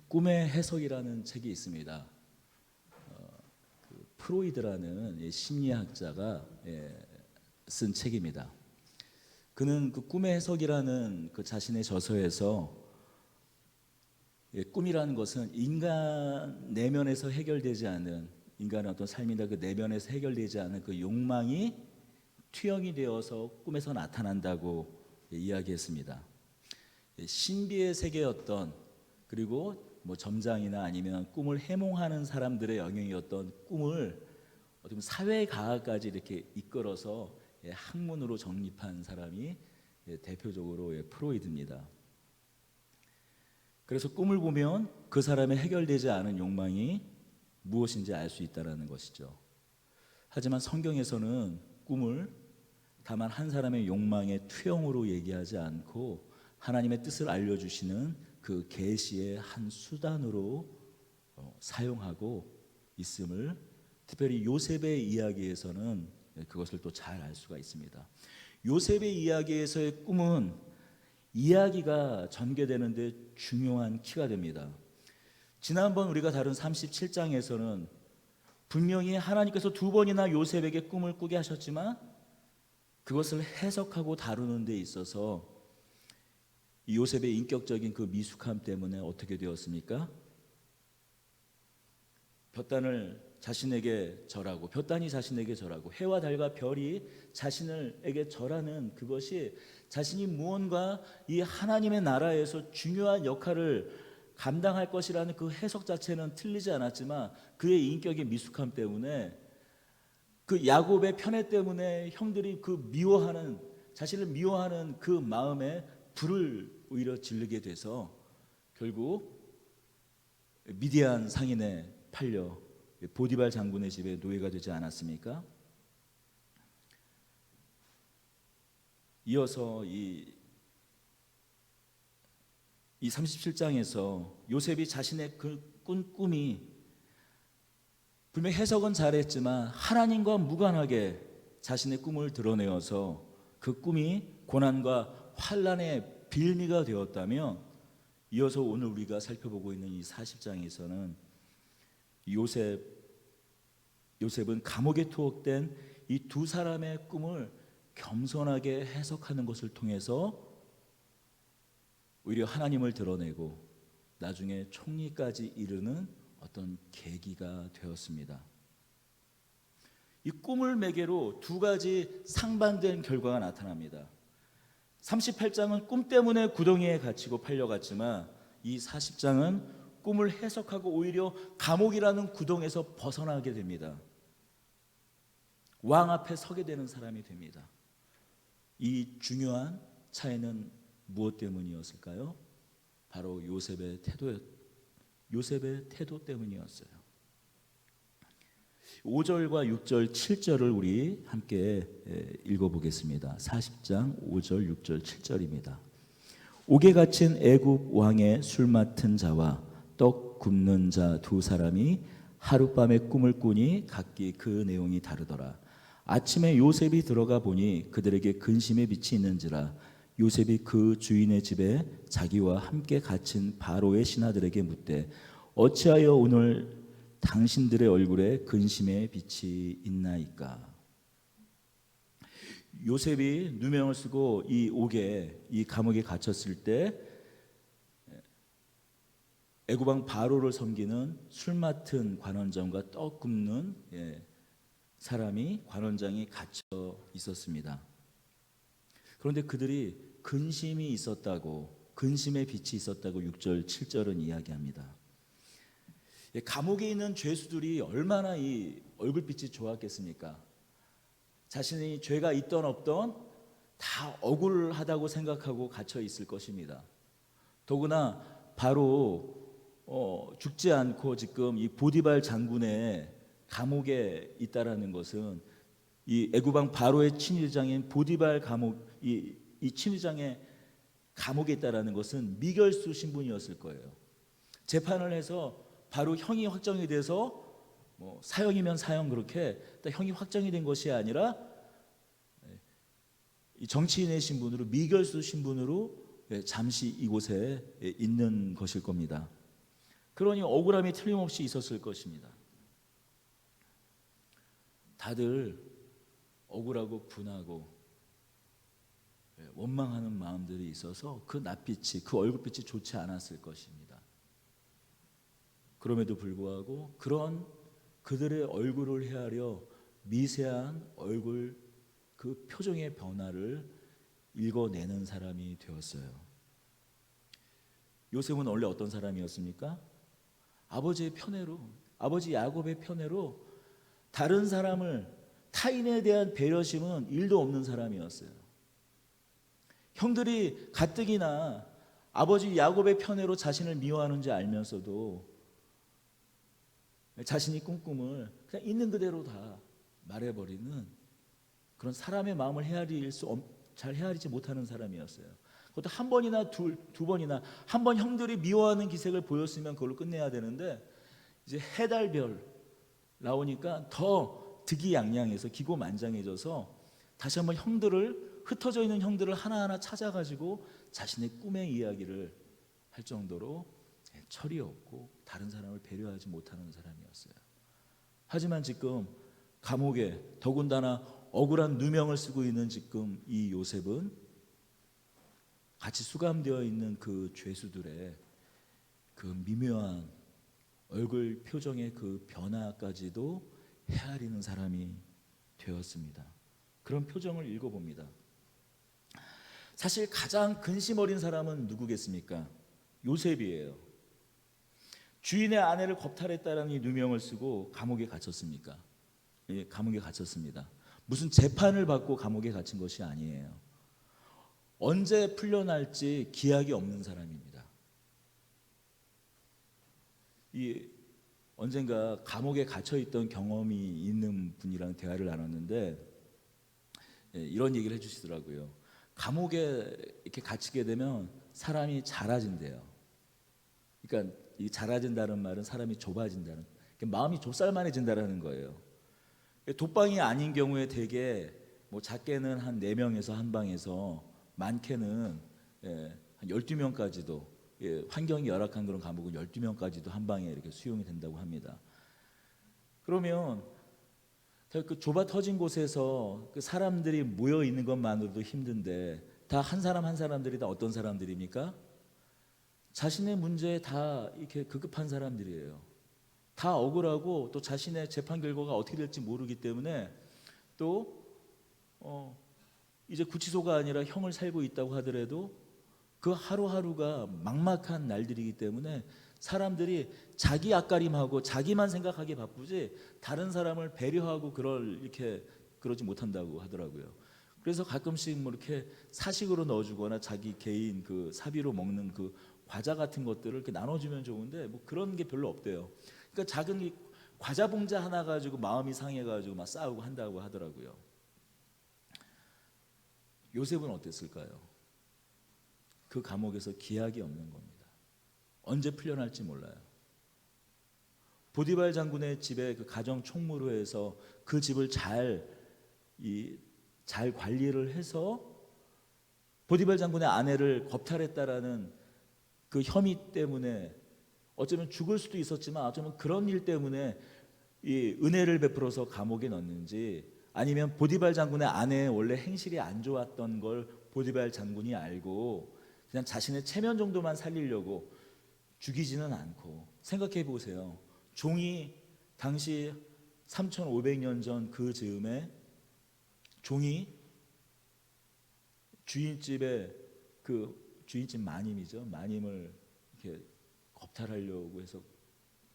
꿈의 해석이라는 책이 있습니다. 프로이드라는 심리학자가 쓴 책입니다. 그는 그 꿈의 해석이라는 그 자신의 저서에서 꿈이라는 것은 인간 내면에서 해결되지 않은, 인간의 어떤 삶이나 그 내면에서 해결되지 않은 그 욕망이 투영이 되어서 꿈에서 나타난다고 이야기했습니다. 신비의 세계였던, 그리고 뭐 점장이나 아니면 꿈을 해몽하는 사람들의 영역이었던 꿈을 어떻게 보면 사회과학까지 이렇게 이끌어서 학문으로 정립한 사람이 대표적으로 프로이드입니다. 그래서 꿈을 보면 그 사람의 해결되지 않은 욕망이 무엇인지 알 수 있다는 것이죠. 하지만 성경에서는 꿈을 다만 한 사람의 욕망의 투영으로 얘기하지 않고 하나님의 뜻을 알려주시는 그 계시의 한 수단으로 사용하고 있음을, 특별히 요셉의 이야기에서는 그것을 또 잘 알 수가 있습니다. 요셉의 이야기에서의 꿈은 이야기가 전개되는데 중요한 키가 됩니다. 지난번 우리가 다룬 37장에서는 분명히 하나님께서 두 번이나 요셉에게 꿈을 꾸게 하셨지만 그것을 해석하고 다루는 데 있어서 요셉의 인격적인 그 미숙함 때문에 어떻게 되었습니까? 볕단을 자신에게 절하고, 볕단이 자신에게 절하고, 해와 달과 별이 자신에게 절하는 그것이 자신이 무언가 이 하나님의 나라에서 중요한 역할을 감당할 것이라는 그 해석 자체는 틀리지 않았지만 그의 인격의 미숙함 때문에, 그 야곱의 편애 때문에 형들이 그 미워하는, 자신을 미워하는 그 마음에 불을 오히려 지르게 돼서 결국 미디안 상인에 팔려 보디발 장군의 집에 노예가 되지 않았습니까? 이어서 이 37장에서 요셉이 자신의 그 꾼 꿈이 분명 해석은 잘했지만 하나님과 무관하게 자신의 꿈을 드러내어서 그 꿈이 고난과 환난의 빌미가 되었다면, 이어서 오늘 우리가 살펴보고 있는 이 40장에서는 요셉은 감옥에 투옥된 이 두 사람의 꿈을 겸손하게 해석하는 것을 통해서 오히려 하나님을 드러내고 나중에 총리까지 이르는 어떤 계기가 되었습니다. 이 꿈을 매개로 두 가지 상반된 결과가 나타납니다. 38장은 꿈 때문에 구덩이에 갇히고 팔려갔지만 이 40장은 꿈을 해석하고 오히려 감옥이라는 구덩에서 벗어나게 됩니다. 왕 앞에 서게 되는 사람이 됩니다. 이 중요한 차이는 무엇 때문이었을까요? 바로 요셉의 태도 때문이었어요. 5절과 6절, 7절을 우리 함께 읽어보겠습니다. 40장 5절, 6절, 7절입니다. 옥에 갇힌 애굽 왕의 술 맡은 자와 떡 굽는 자 두 사람이 하룻밤에 꿈을 꾸니 각기 그 내용이 다르더라. 아침에 요셉이 들어가 보니 그들에게 근심의 빛이 있는지라. 요셉이 그 주인의 집에 자기와 함께 갇힌 바로의 신하들에게 묻되 어찌하여 오늘 당신들의 얼굴에 근심의 빛이 있나이까? 요셉이 누명을 쓰고 이 옥에, 이 감옥에 갇혔을 때 애굽왕 바로를 섬기는 술 맡은 관원장과 떡 굽는 사람이, 관원장이 갇혀 있었습니다. 그런데 그들이 근심이 있었다고, 근심의 빛이 있었다고 6절, 7절은 이야기합니다. 감옥에 있는 죄수들이 얼마나 이 얼굴빛이 좋았겠습니까? 자신이 죄가 있던 없던 다 억울하다고 생각하고 갇혀 있을 것입니다. 더구나 바로 죽지 않고 지금 이 보디발 장군의 감옥에 있다라는 것은 이 애굽왕 바로의 친위장인 보디발 감옥, 이 친위장의 감옥에 있다라는 것은 미결수 신분이었을 거예요. 재판을 해서 바로 형이 확정이 돼서 사형이면 사형, 그렇게 형이 확정이 된 것이 아니라 정치인의 신분으로, 미결수 신분으로 잠시 이곳에 있는 것일 겁니다. 그러니 억울함이 틀림없이 있었을 것입니다. 다들 억울하고 분하고 원망하는 마음들이 있어서 그 낯빛이, 그 얼굴빛이 좋지 않았을 것입니다. 그럼에도 불구하고 그런 그들의 얼굴을 헤아려 미세한 얼굴 그 표정의 변화를 읽어내는 사람이 되었어요. 요셉은 원래 어떤 사람이었습니까? 아버지의 편애로, 아버지 야곱의 편애로 다른 사람을, 타인에 대한 배려심은 일도 없는 사람이었어요. 형들이 가뜩이나 아버지 야곱의 편애로 자신을 미워하는지 알면서도 자신이 꾼 꿈을 그냥 있는 그대로 다 말해버리는 그런 사람의 마음을 잘 헤아리지 못하는 사람이었어요. 그것도 한 번이나 두 번이나, 한 번 형들이 미워하는 기색을 보였으면 그걸로 끝내야 되는데 이제 해달별 나오니까 더 득이양양해서 기고만장해져서 다시 한번 흩어져 있는 형들을 하나하나 찾아가지고 자신의 꿈의 이야기를 할 정도로 철이 없고 다른 사람을 배려하지 못하는 사람이었어요. 하지만 지금 감옥에 더군다나 억울한 누명을 쓰고 있는 지금 이 요셉은 같이 수감되어 있는 그 죄수들의 그 미묘한 얼굴 표정의 그 변화까지도 헤아리는 사람이 되었습니다. 그런 표정을 읽어봅니다. 사실 가장 근심 어린 사람은 누구겠습니까? 요셉이에요. 주인의 아내를 겁탈했다는 이 누명을 쓰고 감옥에 갇혔습니까? 예, 감옥에 갇혔습니다. 무슨 재판을 받고 감옥에 갇힌 것이 아니에요. 언제 풀려날지 기약이 없는 사람입니다. 언젠가 감옥에 갇혀있던 경험이 있는 분이랑 대화를 나눴는데 이런 얘기를 해주시더라고요. 감옥에 이렇게 갇히게 되면 사람이 작아진대요. 그러니까 이 작아진다는 말은 사람이 좁아진다는, 마음이 좁쌀만해진다는 거예요. 독방이 아닌 경우에 대개 뭐 작게는 한 4명에서 한 방에서 많게는 한 12명까지도, 환경이 열악한 그런 감옥은 12명까지도 한 방에 이렇게 수용이 된다고 합니다. 그러면 그 좁아 터진 곳에서 그 사람들이 모여 있는 것만으로도 힘든데 다 한 사람 한 사람들이 다 어떤 사람들입니까? 자신의 문제에 다 이렇게 급급한 사람들이에요. 다 억울하고 또 자신의 재판 결과가 어떻게 될지 모르기 때문에 또 이제 구치소가 아니라 형을 살고 있다고 하더라도 그 하루하루가 막막한 날들이기 때문에 사람들이 자기 앞가림하고 자기만 생각하기 바쁘지 다른 사람을 배려하고 그러지 못한다고 하더라고요. 그래서 가끔씩 뭐 이렇게 사식으로 넣어주거나 자기 개인 그 사비로 먹는 그 과자 같은 것들을 이렇게 나눠주면 좋은데 뭐 그런 게 별로 없대요. 그러니까 작은 이 과자 봉자 하나 가지고 마음이 상해가지고 막 싸우고 한다고 하더라고요. 요셉은 어땠을까요? 그 감옥에서 기약이 없는 겁니다. 언제 풀려날지 몰라요. 보디발 장군의 집에 그 가정 총무로 해서 그 집을 잘 관리를 해서 보디발 장군의 아내를 겁탈했다라는 그 혐의 때문에 어쩌면 죽을 수도 있었지만 어쩌면 그런 일 때문에 이 은혜를 베풀어서 감옥에 넣는지, 아니면 보디발 장군의 아내의 원래 행실이 안 좋았던 걸 보디발 장군이 알고 그냥 자신의 체면 정도만 살리려고 죽이지는 않고. 생각해 보세요. 종이 당시 3500년 전 그 즈음에 종이 주인집에 그 주인집 마님이죠. 마님을 이렇게 겁탈하려고 해서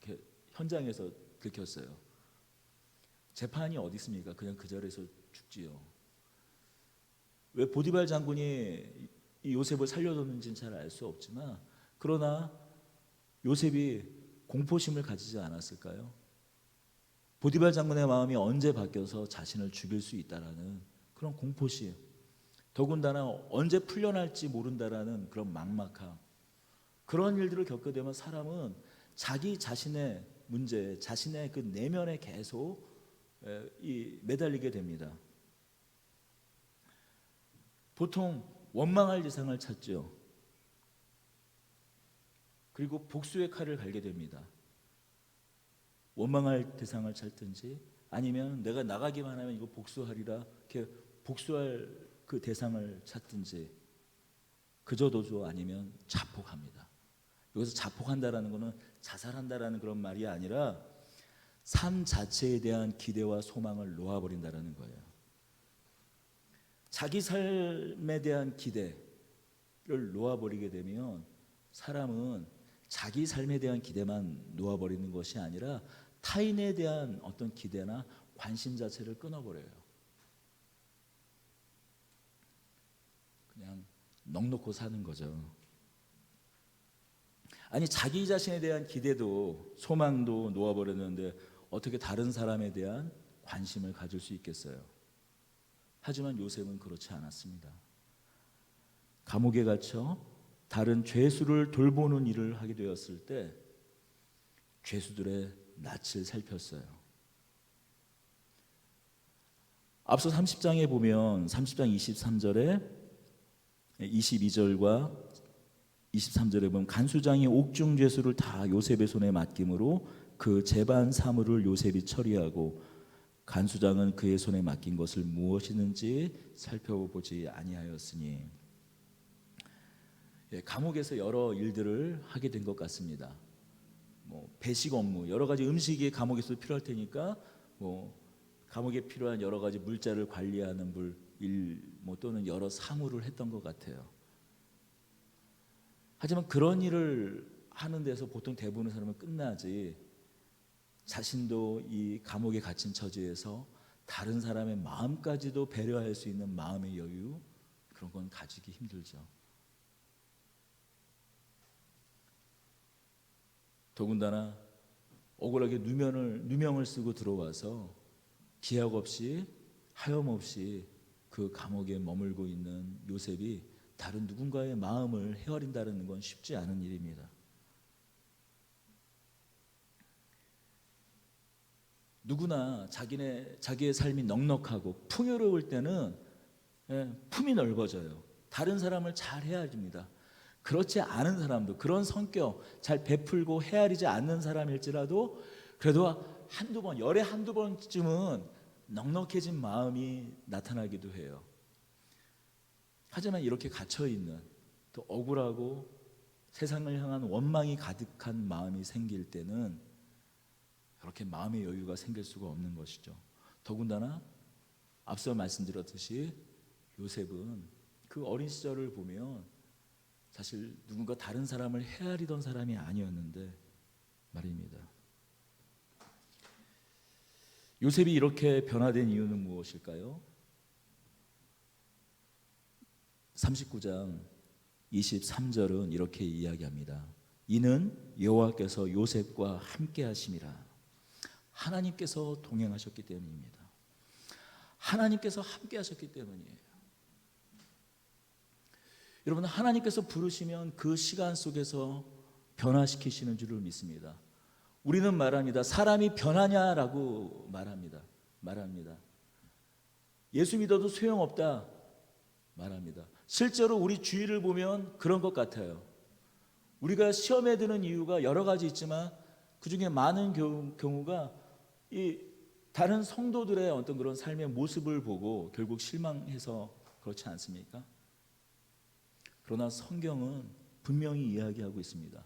이렇게 현장에서 들켰어요. 재판이 어디 있습니까? 그냥 그 자리에서 죽지요. 왜 보디발 장군이 이 요셉을 살려줬는지는 잘 알 수 없지만, 그러나 요셉이 공포심을 가지지 않았을까요? 보디발 장군의 마음이 언제 바뀌어서 자신을 죽일 수 있다라는 그런 공포심, 더군다나 언제 풀려날지 모른다라는 그런 막막함, 그런 일들을 겪게 되면 사람은 자기 자신의 문제, 자신의 그 내면에 계속 매달리게 됩니다. 보통 원망할 대상을 찾죠. 그리고 복수의 칼을 갈게 됩니다. 원망할 대상을 찾든지 아니면 내가 나가기만 하면 이거 복수하리라 이렇게 복수할 그 대상을 찾든지 그저도죠. 아니면 자폭합니다. 여기서 자폭한다라는 것은 자살한다라는 그런 말이 아니라 삶 자체에 대한 기대와 소망을 놓아버린다라는 거예요. 자기 삶에 대한 기대를 놓아버리게 되면 사람은 자기 삶에 대한 기대만 놓아버리는 것이 아니라 타인에 대한 어떤 기대나 관심 자체를 끊어버려요. 그냥 넋놓고 사는 거죠. 아니 자기 자신에 대한 기대도 소망도 놓아버렸는데 어떻게 다른 사람에 대한 관심을 가질 수 있겠어요? 하지만 요셉은 그렇지 않았습니다. 감옥에 갇혀 다른 죄수를 돌보는 일을 하게 되었을 때 죄수들의 낯을 살폈어요. 앞서 30장에 보면 30장 23절에 22절과 23절에 보면 간수장이 옥중 죄수를 다 요셉의 손에 맡김으로 그 재반 사물을 요셉이 처리하고 간수장은 그의 손에 맡긴 것을 무엇이든지 살펴보지 아니하였으니 감옥에서 여러 일들을 하게 된 것 같습니다. 배식 업무, 여러 가지 음식이 감옥에서 필요할 테니까 감옥에 필요한 여러 가지 물자를 관리하는 일 또는 여러 사무를 했던 것 같아요. 하지만 그런 일을 하는 데서 보통 대부분의 사람은 끝나지 자신도 이 감옥에 갇힌 처지에서 다른 사람의 마음까지도 배려할 수 있는 마음의 여유 그런 건 가지기 힘들죠. 더군다나 억울하게 누명을 쓰고 들어와서 기약 없이 하염없이 그 감옥에 머물고 있는 요셉이 다른 누군가의 마음을 헤아린다는 건 쉽지 않은 일입니다. 누구나 자기의 삶이 넉넉하고 풍요로울 때는 품이 넓어져요. 다른 사람을 잘 헤아립니다. 그렇지 않은 사람도 그런 성격 잘 베풀고 헤아리지 않는 사람일지라도 그래도 열에 한두 번쯤은 넉넉해진 마음이 나타나기도 해요. 하지만 이렇게 갇혀있는 또 억울하고 세상을 향한 원망이 가득한 마음이 생길 때는 그렇게 마음의 여유가 생길 수가 없는 것이죠. 더군다나 앞서 말씀드렸듯이 요셉은 그 어린 시절을 보면 사실 누군가 다른 사람을 헤아리던 사람이 아니었는데 말입니다. 요셉이 이렇게 변화된 이유는 무엇일까요? 39장 23절은 이렇게 이야기합니다. 이는 여호와께서 요셉과 함께 하심이라. 하나님께서 동행하셨기 때문입니다. 하나님께서 함께 하셨기 때문이에요. 여러분, 하나님께서 부르시면 그 시간 속에서 변화시키시는 줄을 믿습니다. 우리는 말합니다. 사람이 변하냐라고 말합니다. 예수 믿어도 소용없다 말합니다. 실제로 우리 주위를 보면 그런 것 같아요. 우리가 시험에 드는 이유가 여러 가지 있지만 그 중에 많은 경우가 이 다른 성도들의 어떤 그런 삶의 모습을 보고 결국 실망해서 그렇지 않습니까? 그러나 성경은 분명히 이야기하고 있습니다.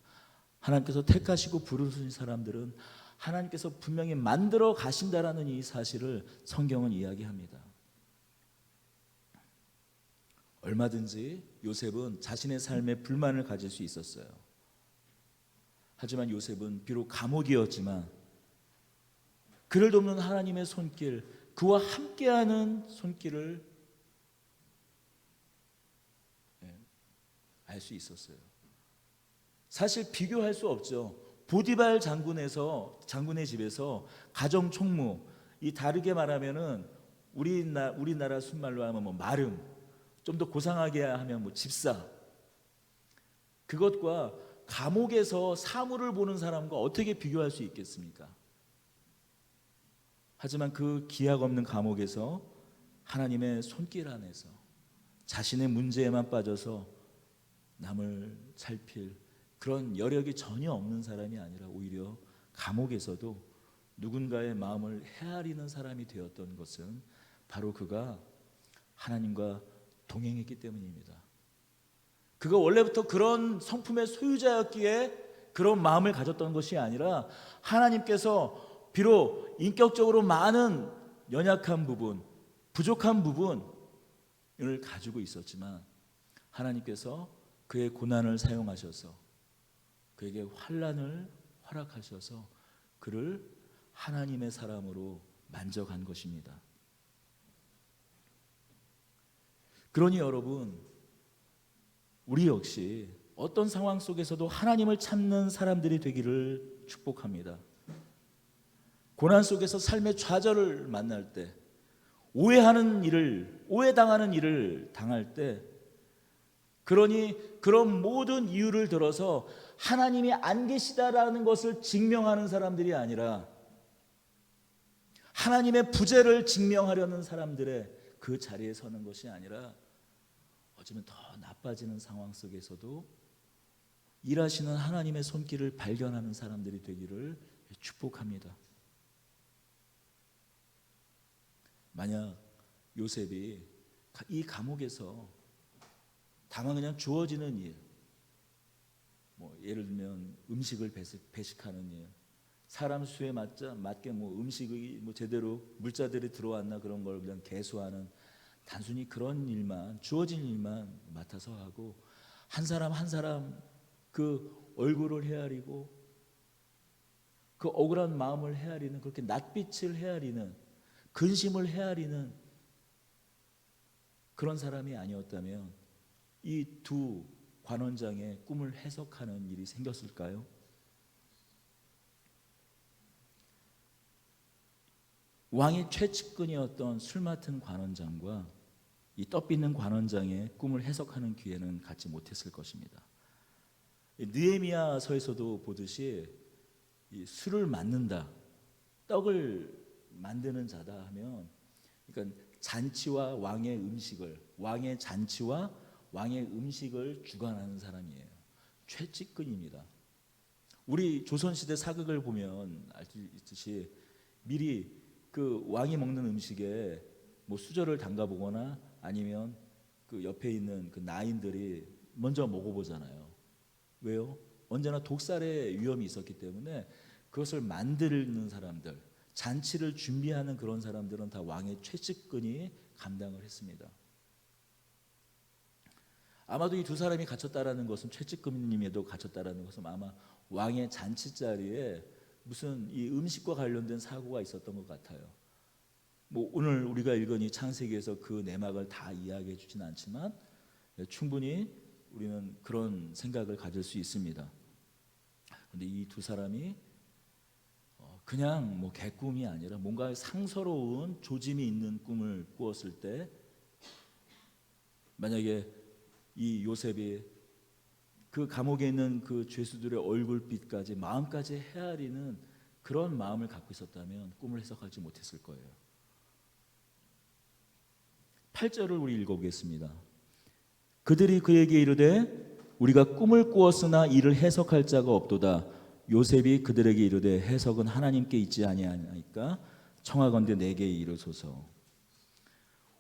하나님께서 택하시고 부르신 사람들은 하나님께서 분명히 만들어 가신다라는 이 사실을 성경은 이야기합니다. 얼마든지 요셉은 자신의 삶에 불만을 가질 수 있었어요. 하지만 요셉은 비록 감옥이었지만 그를 돕는 하나님의 손길, 그와 함께하는 손길을 알 수 있었어요. 사실 비교할 수 없죠. 보디발 장군의 집에서 가정 총무, 이 다르게 말하면은 우리나라 순말로 하면 마름, 좀 더 고상하게 하면 집사. 그것과 감옥에서 사물을 보는 사람과 어떻게 비교할 수 있겠습니까? 하지만 그 기약 없는 감옥에서 하나님의 손길 안에서 자신의 문제에만 빠져서 남을 살필 그런 여력이 전혀 없는 사람이 아니라 오히려 감옥에서도 누군가의 마음을 헤아리는 사람이 되었던 것은 바로 그가 하나님과 동행했기 때문입니다. 그가 원래부터 그런 성품의 소유자였기에 그런 마음을 가졌던 것이 아니라 하나님께서 비록 인격적으로 많은 연약한 부분, 부족한 부분을 가지고 있었지만 하나님께서 그의 고난을 사용하셔서 그에게 환난을 허락하셔서 그를 하나님의 사람으로 만져간 것입니다. 그러니 여러분, 우리 역시 어떤 상황 속에서도 하나님을 찾는 사람들이 되기를 축복합니다. 고난 속에서 삶의 좌절을 만날 때, 오해당하는 일을 당할 때, 그러니 그런 모든 이유를 들어서 하나님이 안 계시다라는 것을 증명하는 사람들이 아니라 하나님의 부재를 증명하려는 사람들의 그 자리에 서는 것이 아니라 어쩌면 더 나빠지는 상황 속에서도 일하시는 하나님의 손길을 발견하는 사람들이 되기를 축복합니다. 만약 요셉이 이 감옥에서 다만 그냥 주어지는 일, 예를 들면 음식을 배식하는 일, 사람 수에 맞게 음식이 제대로 물자들이 들어왔나 그런 걸 그냥 계수하는 단순히 그런 일만, 주어진 일만 맡아서 하고 한 사람 한 사람 그 얼굴을 헤아리고 그 억울한 마음을 헤아리는, 그렇게 낯빛을 헤아리는, 근심을 헤아리는 그런 사람이 아니었다면 이 두 관원장의 꿈을 해석하는 일이 생겼을까요? 왕의 최측근이었던 술 맡은 관원장과 이 떡빚는 관원장의 꿈을 해석하는 기회는 갖지 못했을 것입니다. 느헤미야서에서도 보듯이 이 술을 맡는다, 떡을 만드는 자다 하면, 그러니까 잔치와 왕의 잔치와 왕의 음식을 주관하는 사람이에요. 최측근입니다. 우리 조선시대 사극을 보면 알 수 있듯이 미리 그 왕이 먹는 음식에 수저를 담가보거나 아니면 그 옆에 있는 그 나인들이 먼저 먹어보잖아요. 왜요? 언제나 독살의 위험이 있었기 때문에 그것을 만드는 사람들, 잔치를 준비하는 그런 사람들은 다 왕의 최측근이 감당을 했습니다. 아마도 이 두 사람이 갇혔다라는 것은, 최측근님에도 갇혔다라는 것은 아마 왕의 잔치 자리에 무슨 이 음식과 관련된 사고가 있었던 것 같아요. 오늘 우리가 읽은 이 창세기에서 그 내막을 다 이야기해 주진 않지만 충분히 우리는 그런 생각을 가질 수 있습니다. 그런데 이 두 사람이 그냥 개꿈이 아니라 뭔가 상서로운 조짐이 있는 꿈을 꾸었을 때, 만약에 이 요셉이 그 감옥에 있는 그 죄수들의 얼굴빛까지, 마음까지 헤아리는 그런 마음을 갖고 있었다면 꿈을 해석하지 못했을 거예요. 8절을 우리 읽어보겠습니다. 그들이 그에게 이르되 우리가 꿈을 꾸었으나 이를 해석할 자가 없도다. 요셉이 그들에게 이르되 해석은 하나님께 있지 아니하니까 청하건대 내게 이르소서.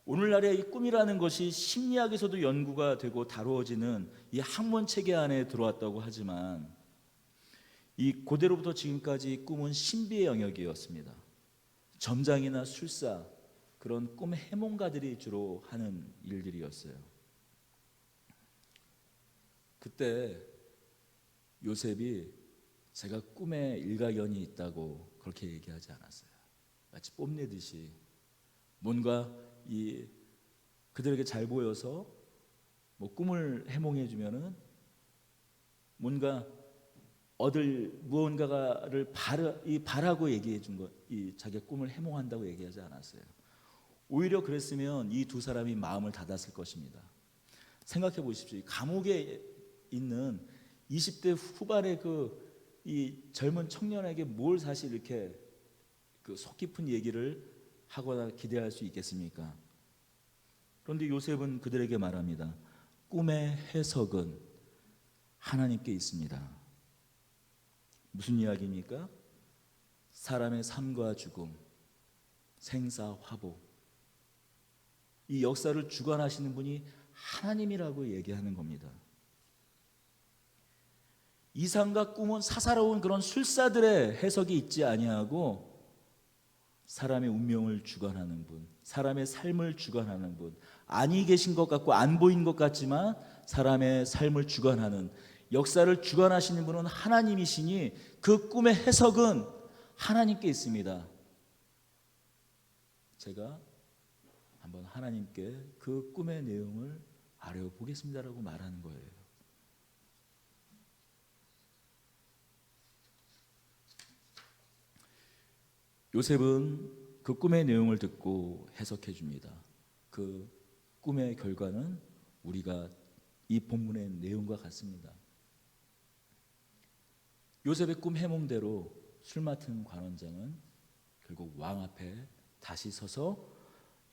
오늘날의 이 꿈이라는 것이 심리학에서도 연구가 되고 다루어지는 이 학문 체계 안에 들어왔다고 하지만, 이 고대로부터 지금까지 꿈은 신비의 영역이었습니다. 점장이나 술사, 그런 꿈 해몽가들이 주로 하는 일들이었어요. 그때 요셉이 제가 꿈에 일가견이 있다고 그렇게 얘기하지 않았어요. 마치 뽐내듯이 뭔가 그들에게 잘 보여서 꿈을 해몽해 주면은 뭔가 얻을 무언가를 바라고 얘기해 준 것, 자기 꿈을 해몽한다고 얘기하지 않았어요. 오히려 그랬으면 이 두 사람이 마음을 닫았을 것입니다. 생각해 보십시오. 감옥에 있는 20대 후반의 이 젊은 청년에게 뭘 사실 이렇게 속 깊은 얘기를 하거나 기대할 수 있겠습니까? 그런데 요셉은 그들에게 말합니다. 꿈의 해석은 하나님께 있습니다. 무슨 이야기입니까? 사람의 삶과 죽음, 생사화복, 이 역사를 주관하시는 분이 하나님이라고 얘기하는 겁니다. 이상과 꿈은 사사로운 그런 술사들의 해석이 있지 아니하고 사람의 운명을 주관하는 분, 사람의 삶을 주관하는 분, 아니 계신 것 같고 안 보인 것 같지만 사람의 삶을 주관하는, 역사를 주관하시는 분은 하나님이시니 그 꿈의 해석은 하나님께 있습니다. 제가 한번 하나님께 그 꿈의 내용을 아뢰어보겠습니다라고 말하는 거예요. 요셉은 그 꿈의 내용을 듣고 해석해 줍니다. 그 꿈의 결과는 우리가 이 본문의 내용과 같습니다. 요셉의 꿈 해몽대로 술 맡은 관원장은 결국 왕 앞에 다시 서서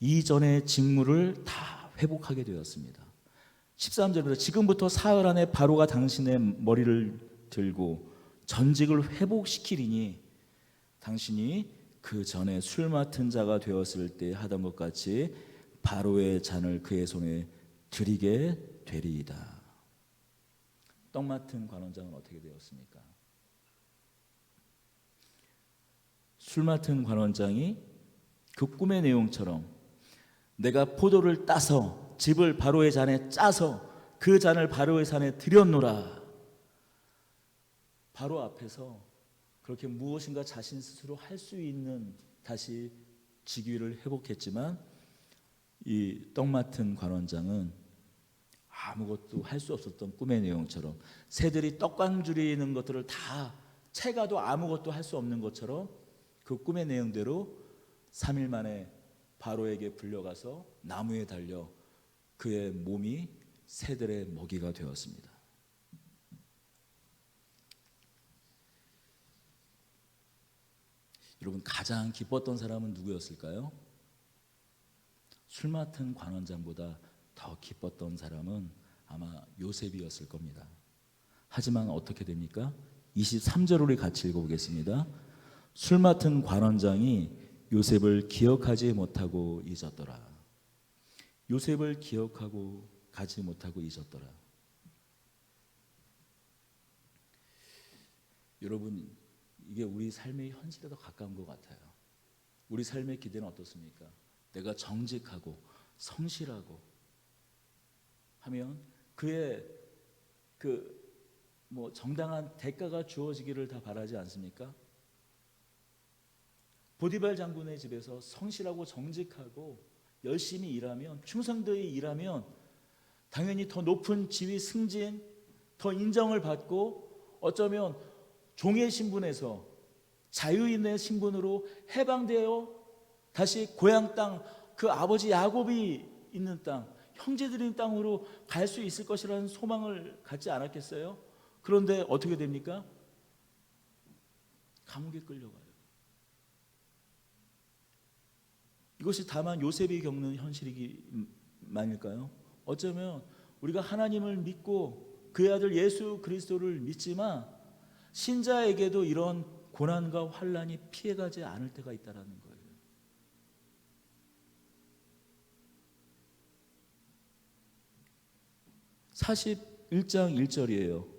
이전의 직무를 다 회복하게 되었습니다. 13절부터 지금부터 사흘 안에 바로가 당신의 머리를 들고 전직을 회복시키리니 당신이 그 전에 술 맡은 자가 되었을 때 하던 것 같이 바로의 잔을 그의 손에 드리게 되리이다. 떡 맡은 관원장은 어떻게 되었습니까? 술 맡은 관원장이 그 꿈의 내용처럼 내가 포도를 따서 즙을 바로의 잔에 짜서 그 잔을 바로의 잔에 들였노라. 바로 앞에서 그렇게 무엇인가 자신 스스로 할 수 있는 다시 직위를 회복했지만 이 떡 맡은 관원장은 아무것도 할 수 없었던 꿈의 내용처럼 새들이 떡광 줄이는 것들을 다 채가도 아무것도 할 수 없는 것처럼 그 꿈의 내용대로 3일 만에 바로에게 불려가서 나무에 달려 그의 몸이 새들의 먹이가 되었습니다. 여러분, 가장 기뻤던 사람은 누구였을까요? 술 맡은 관원장보다 더 기뻤던 사람은 아마 요셉이었을 겁니다. 하지만 어떻게 됩니까? 23절 우리 같이 읽어보겠습니다. 술 맡은 관원장이 요셉을 기억하지 못하고 잊었더라. 요셉을 기억하고 가지 못하고 잊었더라. 여러분, 이게 우리 삶의 현실에 더 가까운 것 같아요. 우리 삶의 기대는 어떻습니까? 내가 정직하고 성실하고 하면 그의 정당한 대가가 주어지기를 다 바라지 않습니까? 보디발 장군의 집에서 성실하고 정직하고 열심히 일하면, 충성되이 일하면 당연히 더 높은 지위 승진, 더 인정을 받고 어쩌면 종의 신분에서 자유인의 신분으로 해방되어 다시 고향 땅, 그 아버지 야곱이 있는 땅, 형제들이 있는 땅으로 갈 수 있을 것이라는 소망을 갖지 않았겠어요? 그런데 어떻게 됩니까? 감옥에 끌려가요. 이것이 다만 요셉이 겪는 현실이만일까요? 어쩌면 우리가 하나님을 믿고 그의 아들 예수 그리스도를 믿지만 신자에게도 이런 고난과 환난이 피해가지 않을 때가 있다는 거예요. (41장 1절이에요)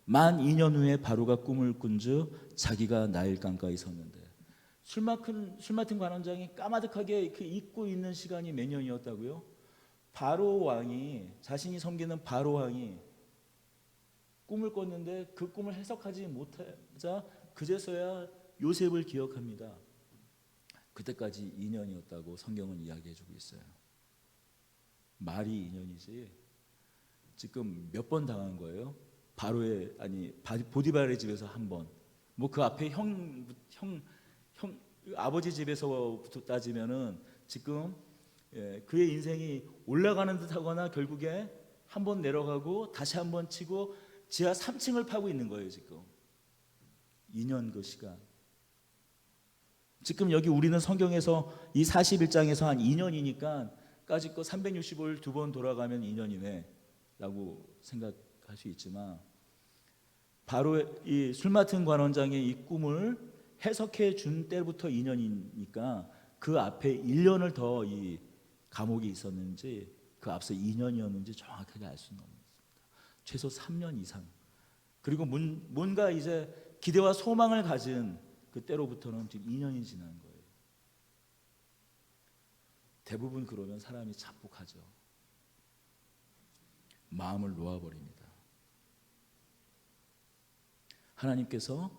만 2년 후에 바로가 꿈을 꾼즉 자기가 나일 강가에 섰는데, 술 맡은 관원장이 까마득하게 잊고 있는 시간이 몇 년이었다고요? 바로 왕이, 자신이 섬기는 바로 왕이 꿈을 꿨는데 그 꿈을 해석하지 못하자 그제서야 요셉을 기억합니다. 그때까지 2년이었다고 성경은 이야기해주고 있어요. 말이 2년이지 지금 몇 번 당한 거예요? 보디발의 집에서 한 번, 뭐 그 앞에 형 아버지 집에서부터 따지면은 지금 그의 인생이 올라가는 듯하거나 결국에 한 번 내려가고 다시 한 번 치고 지하 3층을 파고 있는 거예요. 지금 2년 그 시간. 지금 여기 우리는 성경에서 이 41장에서 한 2년이니까 까짓 거 365일 2번 돌아가면 2년이네 라고 생각할 수 있지만 바로 이 술 맡은 관원장의 이 꿈을 해석해 준 때부터 2년이니까 그 앞에 1년을 더 이 감옥에 있었는지 그 앞서 2년이었는지 정확하게 알 수는 없습니다. 최소 3년 이상. 그리고 뭔가 이제 기대와 소망을 가진 그때로부터는 지금 2년이 지난 거예요. 대부분 그러면 사람이 자폭하죠. 마음을 놓아버립니다. 하나님께서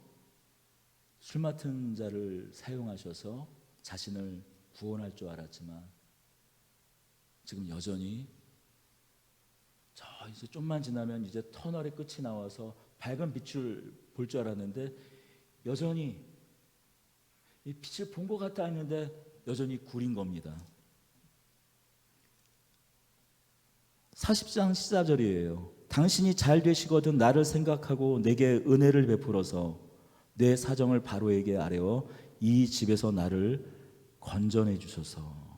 술 맡은 자를 사용하셔서 자신을 구원할 줄 알았지만 지금 여전히 저 이제 좀만 지나면 이제 터널의 끝이 나와서 밝은 빛을 볼 줄 알았는데 여전히 이 빛을 본 것 같아 했는데 여전히 구린 겁니다. 40장 14절이에요. 당신이 잘 되시거든 나를 생각하고 내게 은혜를 베풀어서 내 사정을 바로에게 아뢰어 이 집에서 나를 건져내 주소서.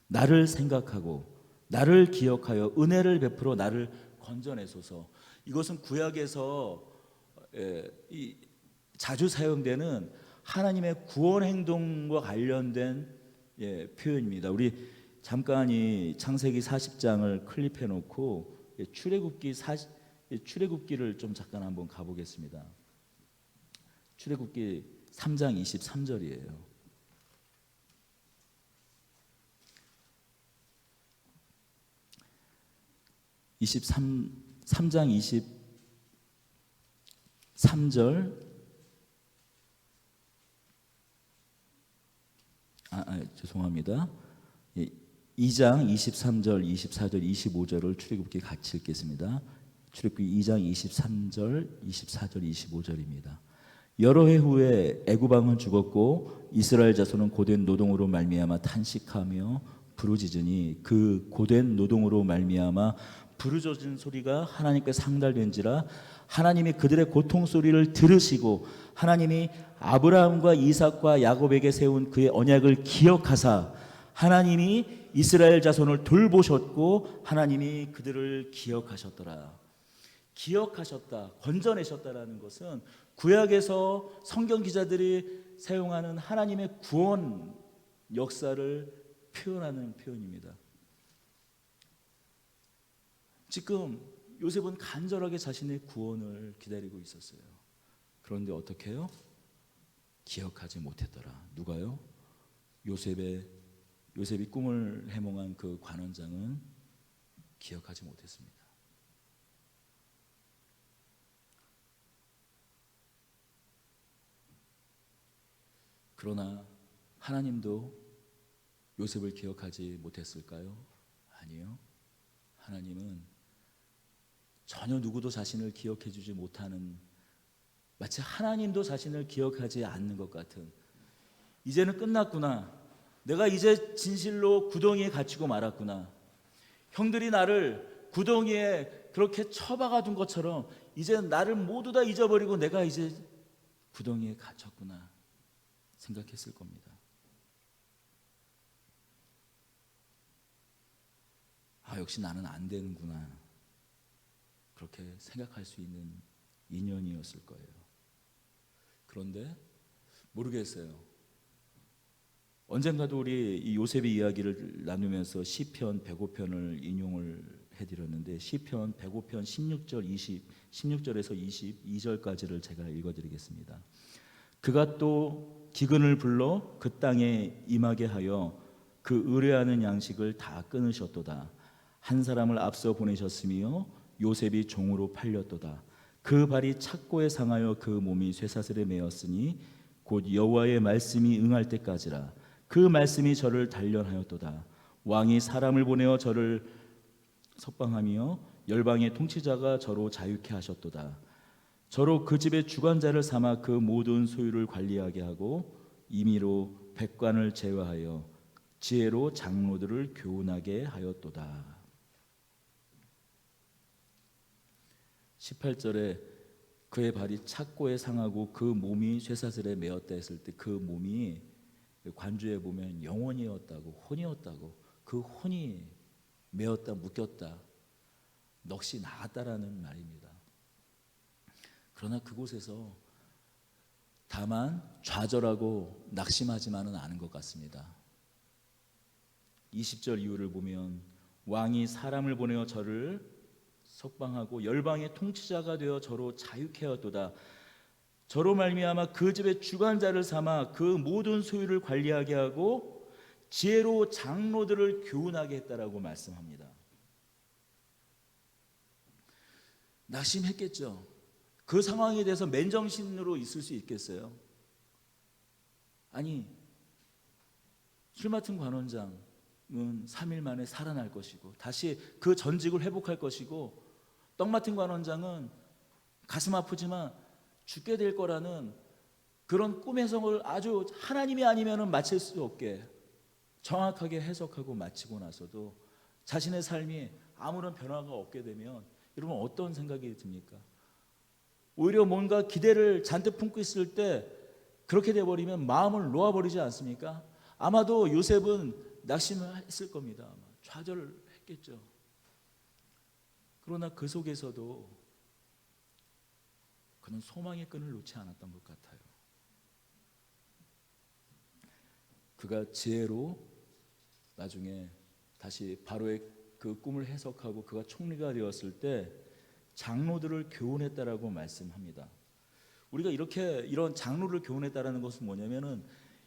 나를 생각하고 나를 기억하여 은혜를 베풀어 나를 건져내소서. 이것은 구약에서 자주 사용되는 하나님의 구원 행동과 관련된 표현입니다. 우리 잠깐 이 창세기 40장을 클립해 놓고 출애굽기를 좀 잠깐 한번 가보겠습니다. 출애굽기 3장 23절이에요. 3장 23절 죄송합니다. 2장 23절, 24절, 25절을 출애굽기 같이 읽겠습니다. 출애굽기 2장 23절, 24절, 25절입니다. 여러 해 후에 애굽 왕은 죽었고 이스라엘 자손은 고된 노동으로 말미암아 탄식하며 부르짖으니 그 고된 노동으로 말미암아 부르짖은 소리가 하나님께 상달된지라 하나님이 그들의 고통 소리를 들으시고 하나님이 아브라함과 이삭과 야곱에게 세운 그의 언약을 기억하사 하나님이 이스라엘 자손을 돌보셨고 하나님이 그들을 기억하셨더라. 기억하셨다, 건져내셨다라는 것은 구약에서 성경 기자들이 사용하는 하나님의 구원 역사를 표현하는 표현입니다. 지금 요셉은 간절하게 자신의 구원을 기다리고 있었어요. 그런데 어떻게 해요? 기억하지 못했더라. 누가요? 요셉이 꿈을 해몽한 그 관원장은 기억하지 못했습니다. 그러나 하나님도 요셉을 기억하지 못했을까요? 아니요. 하나님은 전혀 누구도 자신을 기억해 주지 못하는, 마치 하나님도 자신을 기억하지 않는 것 같은, 이제는 끝났구나, 내가 이제 진실로 구덩이에 갇히고 말았구나, 형들이 나를 구덩이에 그렇게 처박아 둔 것처럼 이제 나를 모두 다 잊어버리고 내가 이제 구덩이에 갇혔구나 생각했을 겁니다. 역시 나는 안 되는구나, 그렇게 생각할 수 있는 인연이었을 거예요. 그런데 모르겠어요. 언젠가도 우리 이 요셉의 이야기를 나누면서 시편 105편을 인용을 해드렸는데 시편 105편 16절에서 22절까지를 제가 읽어드리겠습니다. 그가 또 기근을 불러 그 땅에 임하게 하여 그 의뢰하는 양식을 다 끊으셨도다. 한 사람을 앞서 보내셨으며 요셉이 종으로 팔렸도다. 그 발이 착고에 상하여 그 몸이 쇠사슬에 매었으니 곧 여호와의 말씀이 응할 때까지라. 그 말씀이 저를 단련하였도다. 왕이 사람을 보내어 저를 석방하며 열방의 통치자가 저로 자유케 하셨도다. 저로 그 집의 주관자를 삼아 그 모든 소유를 관리하게 하고 임의로 백관을 제어하여 지혜로 장로들을 교훈하게 하였도다. 18절에 그의 발이 착고에 상하고 그 몸이 쇠사슬에 매었다 했을 때 그 몸이 관주에 보면 영혼이었다고, 혼이었다고, 그 혼이 매었다, 묶였다, 넋이 나갔다라는 말입니다. 그러나 그곳에서 다만 좌절하고 낙심하지만은 않은 것 같습니다. 20절 이후를 보면 왕이 사람을 보내어 저를 석방하고 열방의 통치자가 되어 저로 자유케 하였도다. 저로 말미암아 그 집의 주관자를 삼아 그 모든 소유를 관리하게 하고 지혜로 장로들을 교훈하게 했다라고 말씀합니다. 낙심했겠죠. 그 상황에 대해서 맨정신으로 있을 수 있겠어요? 아니, 술 맡은 관원장은 3일 만에 살아날 것이고 다시 그 전직을 회복할 것이고, 떡 맡은 관원장은 가슴 아프지만 죽게 될 거라는 그런 꿈의 성을 아주 하나님이 아니면 맞힐 수 없게 정확하게 해석하고 마치고 나서도 자신의 삶이 아무런 변화가 없게 되면 여러분 어떤 생각이 듭니까? 오히려 뭔가 기대를 잔뜩 품고 있을 때 그렇게 돼버리면 마음을 놓아버리지 않습니까? 아마도 요셉은 낙심을 했을 겁니다. 아마 좌절을 했겠죠. 그러나 그 속에서도 그는 소망의 끈을 놓지 않았던 것 같아요. 그가 지혜로 나중에 다시 바로의 그 꿈을 해석하고 그가 총리가 되었을 때 장로들을 교훈했다라고 말씀합니다. 우리가 이렇게 이런 장로를 교훈했다라는 것은 뭐냐면은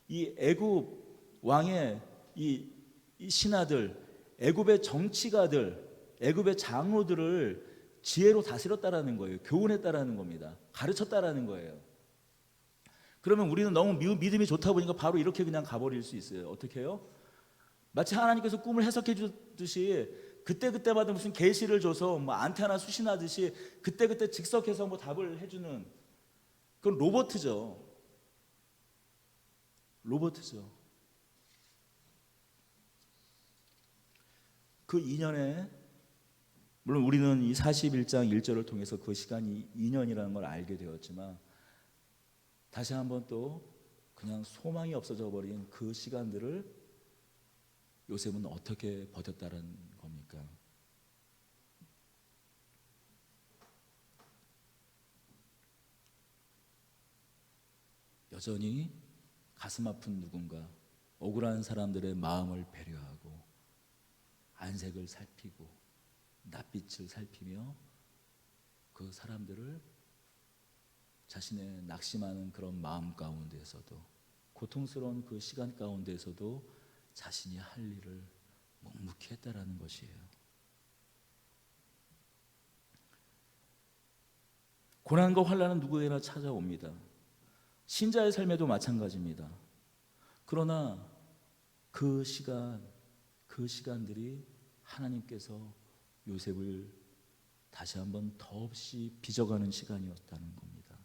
이 애굽 왕의 이 신하들, 애굽의 정치가들, 애굽의 장로들을 지혜로 다스렸다라는 거예요. 교훈했다라는 겁니다. 가르쳤다라는 거예요. 그러면 우리는 너무 믿음이 좋다 보니까 바로 이렇게 그냥 가버릴 수 있어요. 어떻게 해요? 마치 하나님께서 꿈을 해석해 주듯이 그때그때마다 무슨 계시를 줘서 뭐 안테나 수신하듯이 그때그때 즉석해서 뭐 답을 해주는 그건 로버트죠. 그 2년에 물론 우리는 이 41장 1절을 통해서 그 시간이 2년이라는 걸 알게 되었지만 다시 한번 또 그냥 소망이 없어져 버린 그 시간들을 요셉은 어떻게 버텼다는 겁니까? 여전히 가슴 아픈 누군가, 억울한 사람들의 마음을 배려하고 안색을 살피고 낯빛을 살피며 그 사람들을 자신의 낙심하는 그런 마음 가운데에서도, 고통스러운 그 시간 가운데에서도 자신이 할 일을 묵묵히 했다라는 것이에요. 고난과 환난은 누구에게나 찾아옵니다. 신자의 삶에도 마찬가지입니다. 그러나 그 시간들이 하나님께서 요셉을 다시 한번 더없이 빚어가는 시간이었다는 겁니다.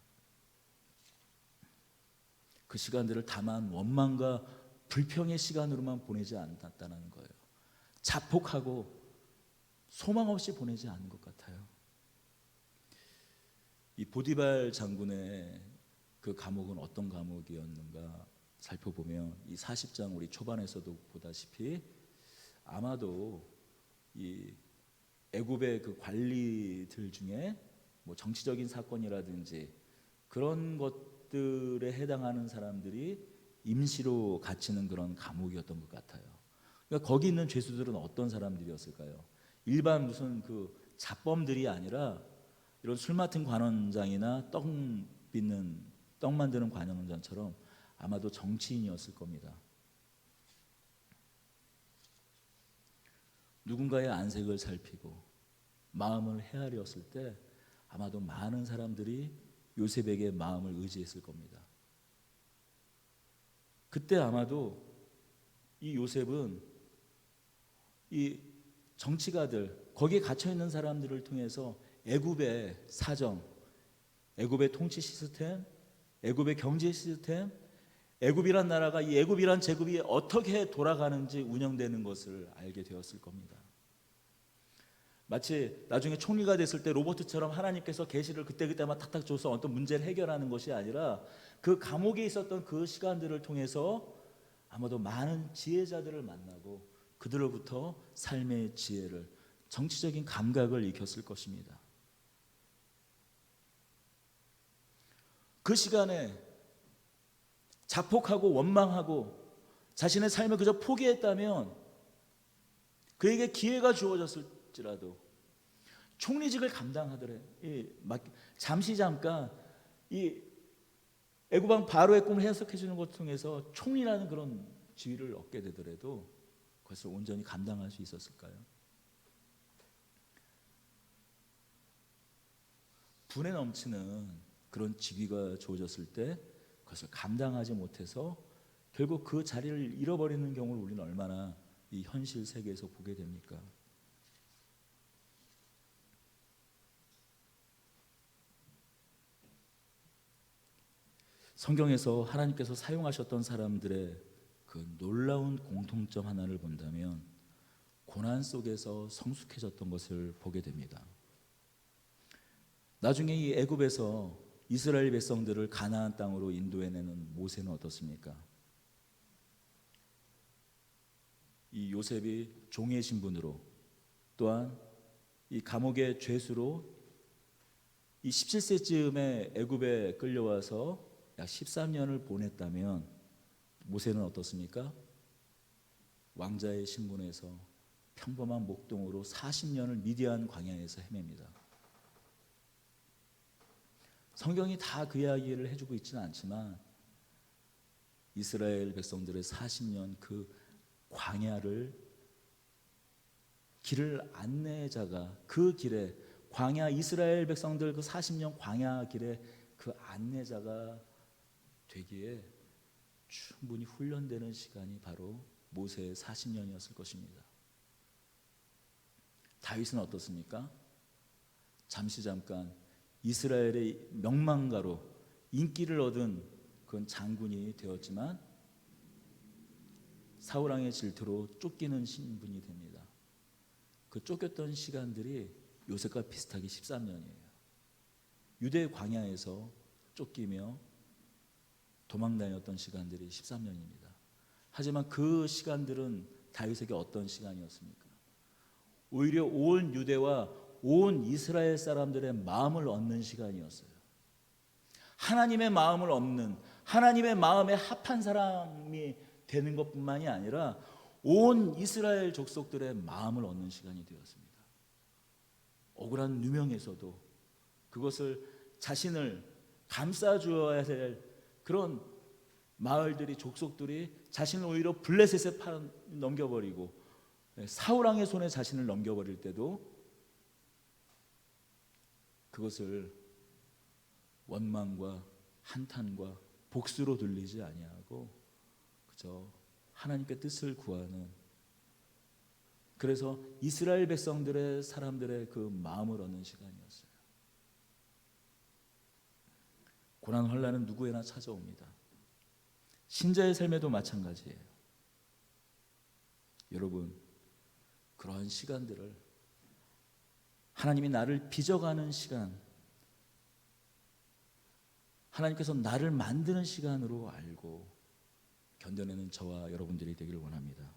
그 시간들을 다만 원망과 불평의 시간으로만 보내지 않았다는 거예요. 자폭하고 소망 없이 보내지 않은 것 같아요. 이 보디발 장군의 그 감옥은 어떤 감옥이었는가 살펴보면 이 40장 우리 초반에서도 보다시피 아마도 이 애굽의 그 관리들 중에 뭐 정치적인 사건이라든지 그런 것들에 해당하는 사람들이 임시로 갇히는 그런 감옥이었던 것 같아요. 그러니까 거기 있는 죄수들은 어떤 사람들이었을까요? 일반 무슨 그 잡범들이 아니라 이런 술 맡은 관원장이나 떡 만드는 관원장처럼 아마도 정치인이었을 겁니다. 누군가의 안색을 살피고 마음을 헤아렸을 때 아마도 많은 사람들이 요셉에게 마음을 의지했을 겁니다. 그때 아마도 이 요셉은 이 정치가들, 거기에 갇혀 있는 사람들을 통해서 애굽의 사정, 애굽의 통치 시스템, 애굽의 경제 시스템, 애굽이란 나라가 이 애굽이란 제국이 어떻게 돌아가는지 운영되는 것을 알게 되었을 겁니다. 마치 나중에 총리가 됐을 때 로버트처럼 하나님께서 계시를 그때그때만 탁탁 줘서 어떤 문제를 해결하는 것이 아니라 그 감옥에 있었던 그 시간들을 통해서 아마도 많은 지혜자들을 만나고 그들로부터 삶의 지혜를, 정치적인 감각을 익혔을 것입니다. 그 시간에 자폭하고 원망하고 자신의 삶을 그저 포기했다면 그에게 기회가 주어졌을지라도 총리직을 감당하더래. 잠시 잠깐 이 애굽왕 바로의 꿈을 해석해 주는 것을 통해서 총리라는 그런 지위를 얻게 되더라도 그것을 온전히 감당할 수 있었을까요? 분에 넘치는 그런 직위가 주어졌을 때 그것을 감당하지 못해서 결국 그 자리를 잃어버리는 경우를 우리는 얼마나 이 현실 세계에서 보게 됩니까? 성경에서 하나님께서 사용하셨던 사람들의 그 놀라운 공통점 하나를 본다면 고난 속에서 성숙해졌던 것을 보게 됩니다. 나중에 이 애굽에서 이스라엘 백성들을 가나안 땅으로 인도해내는 모세는 어떻습니까? 이 요셉이 종의 신분으로 또한 이 감옥의 죄수로 이 17세쯤에 애굽에 끌려와서 약 13년을 보냈다면 모세는 어떻습니까? 왕자의 신분에서 평범한 목동으로 40년을 미디안 광야에서 헤맵니다. 성경이 다 그 이야기를 해주고 있지는 않지만 이스라엘 백성들의 40년 그 광야를 길을 안내자가 그 길에 광야 이스라엘 백성들 그 40년 광야 길에 그 안내자가 되기에 충분히 훈련되는 시간이 바로 모세의 40년이었을 것입니다. 다윗은 어떻습니까? 잠시 잠깐 이스라엘의 명망가로 인기를 얻은 그런 장군이 되었지만 사울왕의 질투로 쫓기는 신분이 됩니다. 그 쫓겼던 시간들이 요셉과 비슷하게 13년이에요. 유대 광야에서 쫓기며 도망다녔던 시간들이 13년입니다. 하지만 그 시간들은 다윗에게 어떤 시간이었습니까? 오히려 온 유대와 온 이스라엘 사람들의 마음을 얻는 시간이었어요. 하나님의 마음을 얻는, 하나님의 마음에 합한 사람이 되는 것뿐만이 아니라 온 이스라엘 족속들의 마음을 얻는 시간이 되었습니다. 억울한 누명에서도 그것을 자신을 감싸주어야 될 그런 마을들이 족속들이 자신을 오히려 블레셋에 넘겨버리고 사울왕의 손에 자신을 넘겨버릴 때도 그것을 원망과 한탄과 복수로 돌리지 아니하고 그저 하나님께 뜻을 구하는, 그래서 이스라엘 백성들의 사람들의 그 마음을 얻는 시간이었어요. 고난 환난은 누구에나 찾아옵니다. 신자의 삶에도 마찬가지예요. 여러분, 그러한 시간들을 하나님이 나를 빚어가는 시간, 하나님께서 나를 만드는 시간으로 알고 견뎌내는 저와 여러분들이 되기를 원합니다.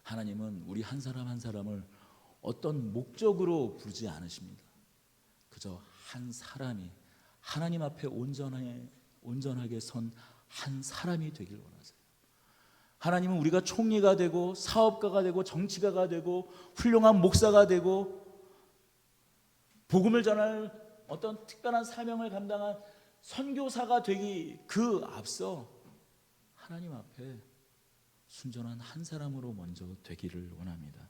하나님은 우리 한 사람 한 사람을 어떤 목적으로 부르지 않으십니다. 그저 한 사람이 하나님 앞에 온전하게 선 한 사람이 되길 원하세요. 하나님은 우리가 총리가 되고 사업가가 되고 정치가가 되고 훌륭한 목사가 되고 복음을 전할 어떤 특별한 사명을 감당한 선교사가 되기 그 앞서 하나님 앞에 순전한 한 사람으로 먼저 되기를 원합니다.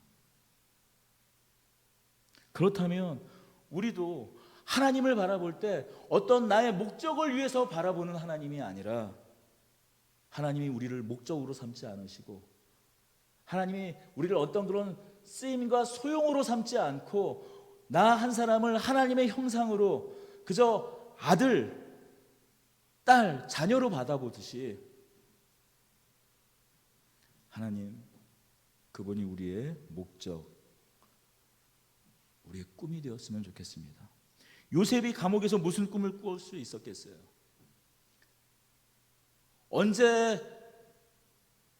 그렇다면 우리도 하나님을 바라볼 때 어떤 나의 목적을 위해서 바라보는 하나님이 아니라 하나님이 우리를 목적으로 삼지 않으시고 하나님이 우리를 어떤 그런 쓰임과 소용으로 삼지 않고 나 한 사람을 하나님의 형상으로 그저 아들, 딸, 자녀로 받아보듯이 하나님, 그분이 우리의 목적, 우리의 꿈이 되었으면 좋겠습니다. 요셉이 감옥에서 무슨 꿈을 꿀 수 있었겠어요? 언제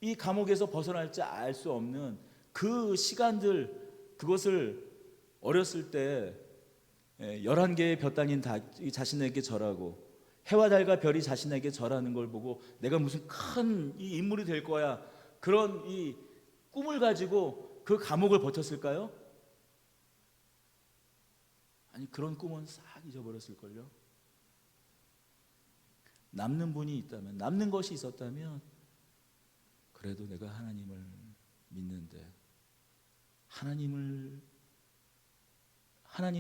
이 감옥에서 벗어날지 알 수 없는 그 시간들, 그것을 어렸을 때 11개의 볕 달린 자신에게 절하고 해와 달과 별이 자신에게 절하는 걸 보고 내가 무슨 큰 이 인물이 될 거야, 그런 이 꿈을 가지고 그 감옥을 버텼을까요? 아니, 그런 꿈은 싹 잊어버렸을걸요. 남는 분이 있다면, 남는 것이 있었다면, 그래도 내가 하나님을 믿는데, 하나님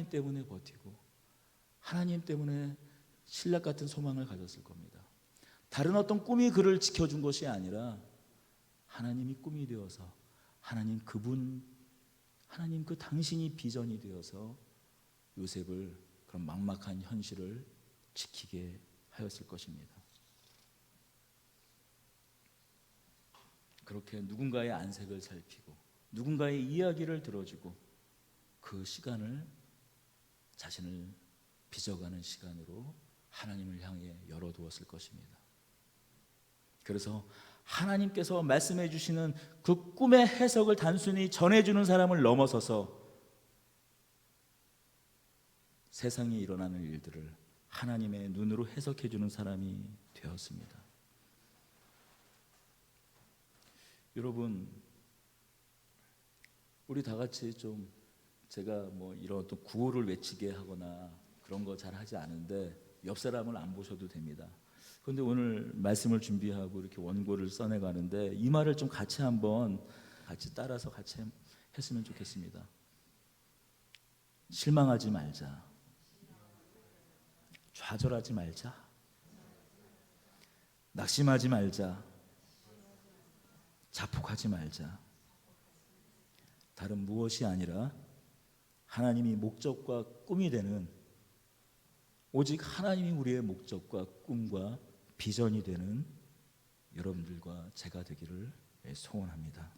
때문에 버티고 하나님 때문에 신락 같은 소망을 가졌을 겁니다. 다른 어떤 꿈이 그를 지켜준 것이 아니라 하나님이 꿈이 되어서, 하나님 그 당신이 비전이 되어서 요셉을 그런 막막한 현실을 지키게 하였을 것입니다. 그렇게 누군가의 안색을 살피고 누군가의 이야기를 들어주고 그 시간을 자신을 빚어가는 시간으로 하나님을 향해 열어두었을 것입니다. 그래서 하나님께서 말씀해 주시는 그 꿈의 해석을 단순히 전해주는 사람을 넘어서서 세상에 일어나는 일들을 하나님의 눈으로 해석해 주는 사람이 되었습니다. 여러분, 우리 다 같이 좀, 제가 뭐 이런 또 구호를 외치게 하거나 그런 거 잘 하지 않은데 옆 사람을 안 보셔도 됩니다. 그런데 오늘 말씀을 준비하고 이렇게 원고를 써내 가는데 이 말을 좀 같이 한번 같이 따라서 같이 했으면 좋겠습니다. 실망하지 말자. 좌절하지 말자. 낙심하지 말자. 자폭하지 말자. 다른 무엇이 아니라 하나님이 목적과 꿈이 되는, 오직 하나님이 우리의 목적과 꿈과 비전이 되는 여러분들과 제가 되기를 소원합니다.